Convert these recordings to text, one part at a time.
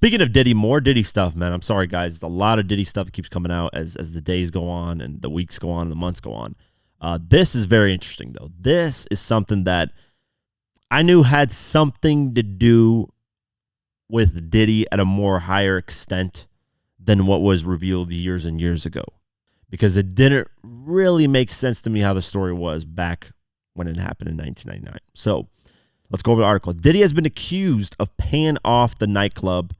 Speaking of Diddy, more Diddy stuff, man. I'm sorry, guys. There's a lot of Diddy stuff that keeps coming out as the days go on and the weeks go on and the months go on. This is very interesting, though. This is something that I knew had something to do with Diddy at a more higher extent than what was revealed years and years ago, because it didn't really make sense to me how the story was back when it happened in 1999. So let's go over the article. Diddy has been accused of paying off the nightclub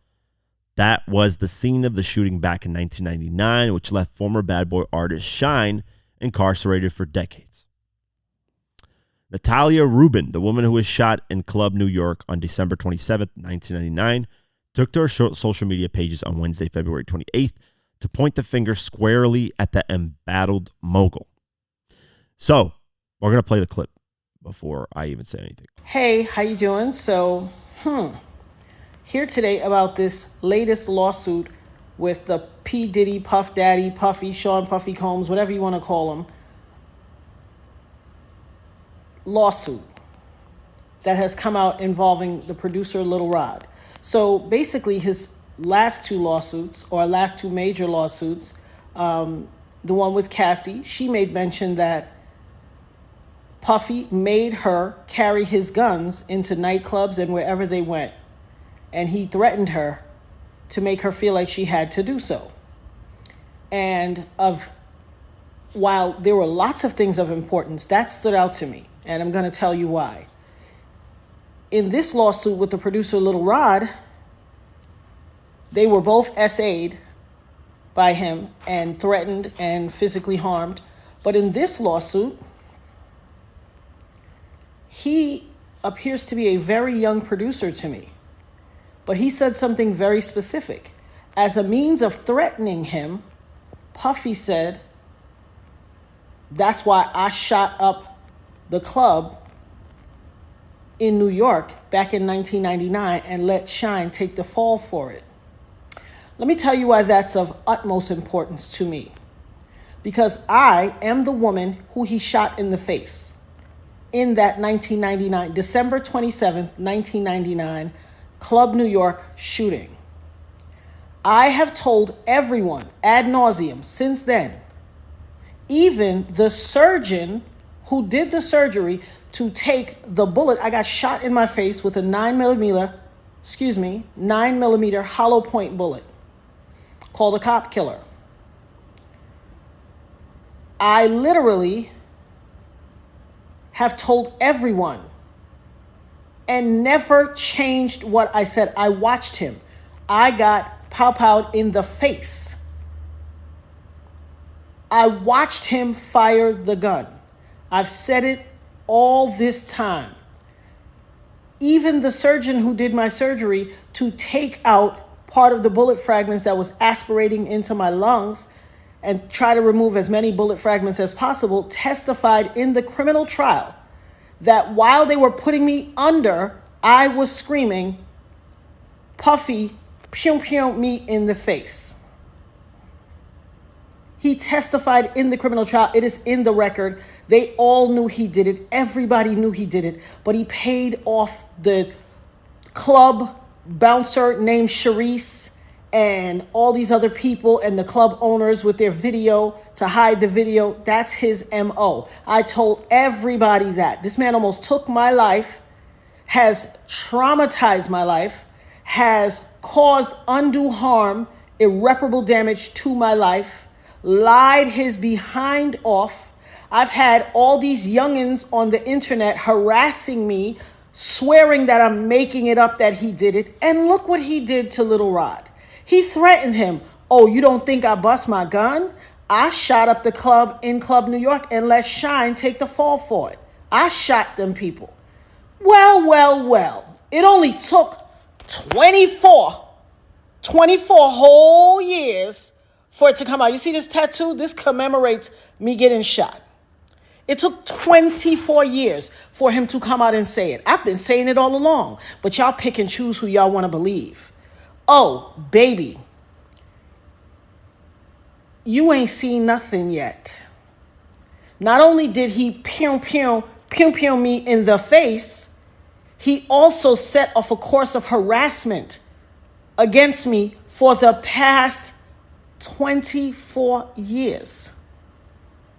that was the scene of the shooting back in 1999, which left former Bad Boy artist Shyne incarcerated for decades. Natalia Rubin, the woman who was shot in Club New York on December 27th, 1999, took to her social media pages on Wednesday, February 28th, to point the finger squarely at the embattled mogul. So, we're going to play the clip before I even say anything. Hey, how you doing? So, here today about this latest lawsuit with the P. Diddy, Puff Daddy, Puffy, Sean Puffy Combs, whatever you want to call him, lawsuit that has come out involving the producer Lil Rod. So basically his last two major lawsuits, the one with Cassie, she made mention that Puffy made her carry his guns into nightclubs and wherever they went. And he threatened her to make her feel like she had to do so. And while there were lots of things of importance, that stood out to me. And I'm going to tell you why. In this lawsuit with the producer Lil Rod, they were both SA'd by him and threatened and physically harmed. But in this lawsuit, he appears to be a very young producer to me. But he said something very specific. As a means of threatening him, Puffy said, that's why I shot up the club in New York back in 1999 and let Shyne take the fall for it. Let me tell you why that's of utmost importance to me. Because I am the woman who he shot in the face in that 1999, December 27th, 1999, Club New York shooting. I have told everyone ad nauseum since then, even the surgeon who did the surgery to take the bullet. I got shot in my face with a 9 millimeter hollow point bullet called a cop killer. I literally have told everyone and never changed what I said. I watched him. I got pow-powed in the face. I watched him fire the gun. I've said it all this time. Even the surgeon who did my surgery to take out part of the bullet fragments that was aspirating into my lungs and try to remove as many bullet fragments as possible testified in the criminal trial that while they were putting me under, I was screaming, Puffy, pew pew me in the face. He testified in the criminal trial. It is in the record. They all knew he did it. Everybody knew he did it. But he paid off the club bouncer named Sharice and all these other people and the club owners with their video to hide the video. That's his MO. I told everybody that. This man almost took my life, has traumatized my life, has caused undue harm, irreparable damage to my life, lied his behind off. I've had all these youngins on the internet harassing me, swearing that I'm making it up that he did it. And look what he did to Lil Rod. He threatened him. Oh, you don't think I bust my gun? I shot up the club in Club New York and let Shyne take the fall for it. I shot them people. Well. It only took 24 whole years for it to come out. You see this tattoo? This commemorates me getting shot. It took 24 years for him to come out and say it. I've been saying it all along, but y'all pick and choose who y'all want to believe. Oh, baby, you ain't seen nothing yet. Not only did he pew me in the face, he also set off a course of harassment against me for the past 24 years.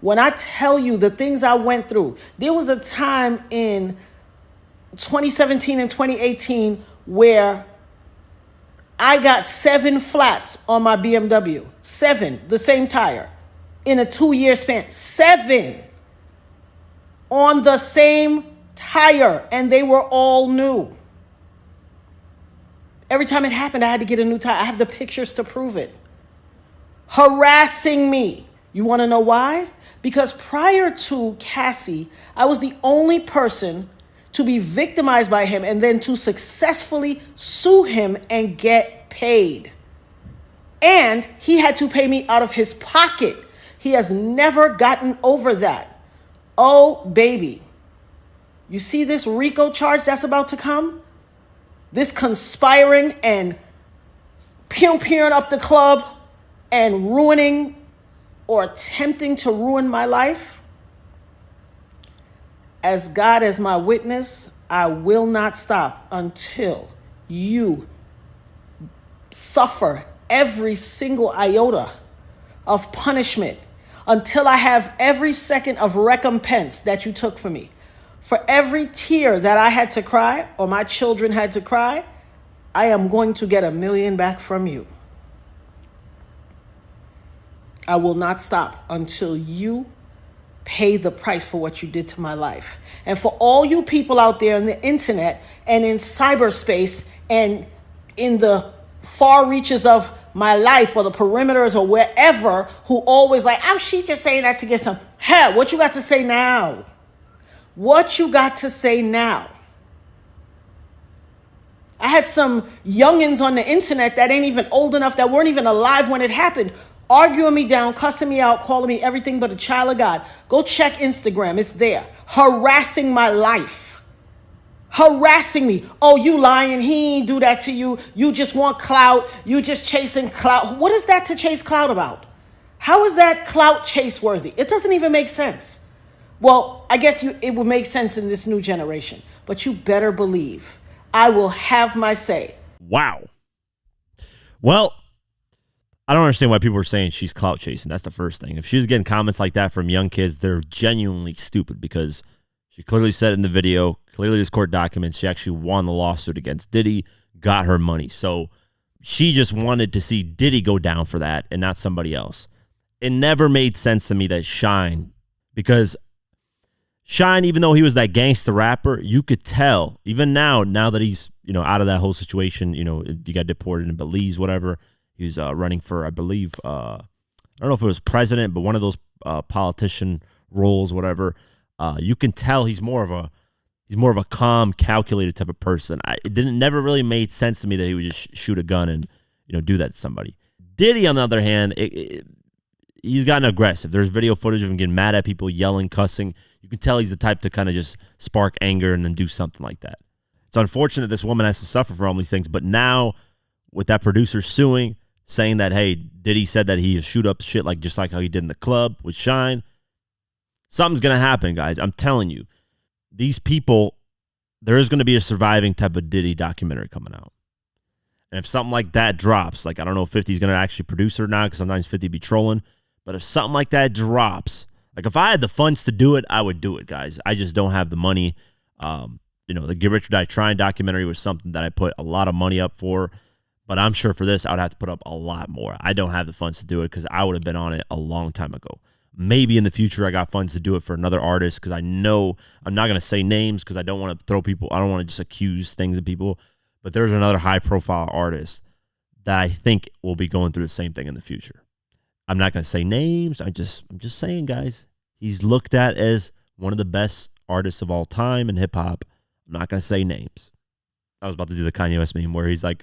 When I tell you the things I went through, there was a time in 2017 and 2018 where I got 7 flats on my BMW. 7, the same tire, in a 2-year span. 7 on the same tire, and they were all new. Every time it happened, I had to get a new tire. I have the pictures to prove it. Harassing me. You want to know why? Because prior to Cassie, I was the only person to be victimized by him and then to successfully sue him and get paid. And he had to pay me out of his pocket. He has never gotten over that. Oh, baby. You see this RICO charge that's about to come? This conspiring and pew-pewing up the club and ruining or attempting to ruin my life? As God as my witness, I will not stop until you suffer every single iota of punishment, until I have every second of recompense that you took from me. For every tear that I had to cry or my children had to cry, I am going to get $1 million back from you. I will not stop until you pay the price for what you did to my life. And for all you people out there on the internet and in cyberspace and in the far reaches of my life or the perimeters or wherever, who always like, oh, she just saying that to get some. Hell, what you got to say now? What you got to say now? I had some youngins on the internet that ain't even old enough, that weren't even alive when it happened, arguing me down, cussing me out, calling me everything but a child of God. Go check Instagram. It's there. Harassing my life. Harassing me. Oh, you lying. He ain't do that to you. You just want clout. You just chasing clout. What is that to chase clout about? How is that clout chase worthy? It doesn't even make sense. Well, I guess it would make sense in this new generation. But you better believe I will have my say. Wow. Well, I don't understand why people are saying she's clout chasing. That's the first thing. If she's getting comments like that from young kids, they're genuinely stupid, because she clearly said in the video, clearly there's court documents, she actually won the lawsuit against Diddy, got her money. So she just wanted to see Diddy go down for that and not somebody else. It never made sense to me that Shyne, because Shyne, even though he was that gangster rapper, you could tell, even now that he's, out of that whole situation, you got deported in Belize, whatever. He was running for, I believe, I don't know if it was president, but one of those politician roles, whatever. You can tell he's more of a calm, calculated type of person. It never really made sense to me that he would just shoot a gun and do that to somebody. Diddy, on the other hand, he's gotten aggressive. There's video footage of him getting mad at people, yelling, cussing. You can tell he's the type to kind of just spark anger and then do something like that. It's unfortunate this woman has to suffer for all these things, but now with that producer suing, saying that, hey, Diddy said that he shoot up shit just like how he did in the club with Shyne, something's going to happen, guys. I'm telling you. These people, there is going to be a surviving type of Diddy documentary coming out. And if something like that drops, I don't know if 50's going to actually produce it or not, because sometimes 50 be trolling, but if something like that drops, if I had the funds to do it, I would do it, guys. I just don't have the money. The Get Rich or Die Trying documentary was something that I put a lot of money up for. But I'm sure for this, I would have to put up a lot more. I don't have the funds to do it because I would have been on it a long time ago. Maybe in the future I got funds to do it for another artist, because I know I'm not going to say names because I don't want to throw people. I don't want to just accuse things of people. But there's another high-profile artist that I think will be going through the same thing in the future. I'm not going to say names. I'm just saying, guys, he's looked at as one of the best artists of all time in hip-hop. I'm not going to say names. I was about to do the Kanye West meme where he's like,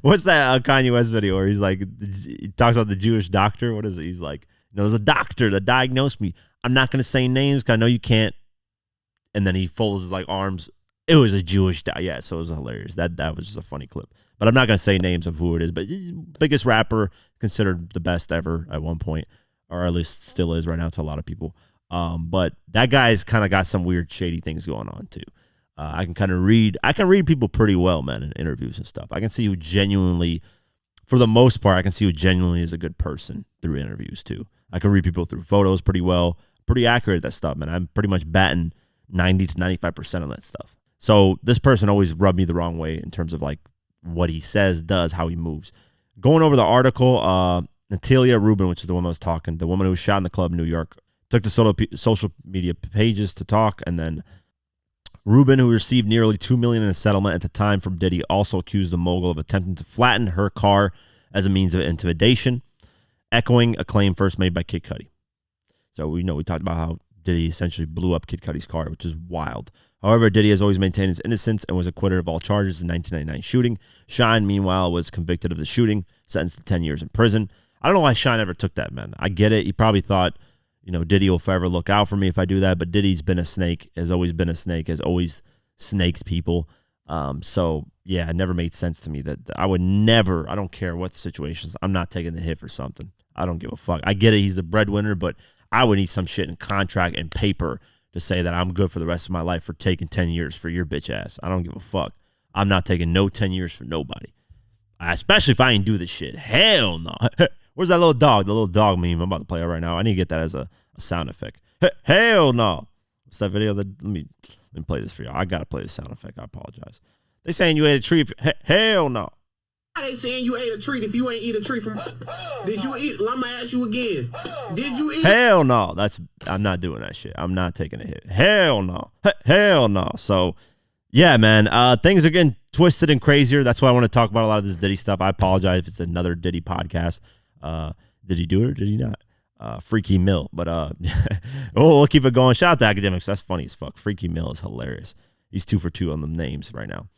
what's that Kanye West video where he's like, he talks about the Jewish doctor. What is it? He's like, there's a doctor that diagnosed me. I'm not going to say names because I know you can't. And then he folds his arms. It was a Jewish doctor. Yeah, so it was hilarious. That was just a funny clip. But I'm not going to say names of who it is. But biggest rapper, considered the best ever at one point, or at least still is right now to a lot of people. But that guy's kind of got some weird, shady things going on too. I can kind of read. I can read people pretty well, man, in interviews and stuff. I can see who genuinely, for the most part, I can see who genuinely is a good person through interviews too. I can read people through photos pretty well, pretty accurate at that stuff, man. I'm pretty much batting 90 to 95% on that stuff. So this person always rubbed me the wrong way in terms of like what he says, does, how he moves. Going over the article, Natalia Rubin, which is the woman I was talking, the woman who was shot in the club in New York, took to social media pages to talk, and then Rubin, who received nearly $2 million in a settlement at the time from Diddy, also accused the mogul of attempting to flatten her car as a means of intimidation, echoing a claim first made by Kid Cudi. So we talked about how Diddy essentially blew up Kid Cudi's car, which is wild. However, Diddy has always maintained his innocence and was acquitted of all charges in the 1999 shooting. Shyne, meanwhile, was convicted of the shooting, sentenced to 10 years in prison. I don't know why Shyne ever took that, man. I get it. He probably thought, Diddy will forever look out for me if I do that. But Diddy's been a snake, has always been a snake, has always snaked people. So, yeah, it never made sense to me that I would never, I don't care what the situation is, I'm not taking the hit for something. I don't give a fuck. I get it. He's the breadwinner, but I would need some shit in contract and paper to say that I'm good for the rest of my life for taking 10 years for your bitch ass. I don't give a fuck. I'm not taking no 10 years for nobody. Especially if I ain't do this shit. Hell no. Where's that little dog? The little dog meme. I'm about to play it right now. I need to get that as a sound effect. Hell no. What's that video? Let me play this for you. I got to play the sound effect. I apologize. They saying you ate a tree. Hell no. They saying you ate a treat if you ain't eat a treat from. Did you eat? I'm gonna ask you again. Did you eat? Hell no. I'm not doing that shit. I'm not taking a hit. Hell no. Hell no. So, yeah, man. Things are getting twisted and crazier. That's why I want to talk about a lot of this Diddy stuff. I apologize if it's another Diddy podcast. Did he do it or did he not? Freaky Mill. But we'll keep it going. Shout out to Academics. That's funny as fuck. Freaky Mill is hilarious. He's 2 for 2 on the names right now.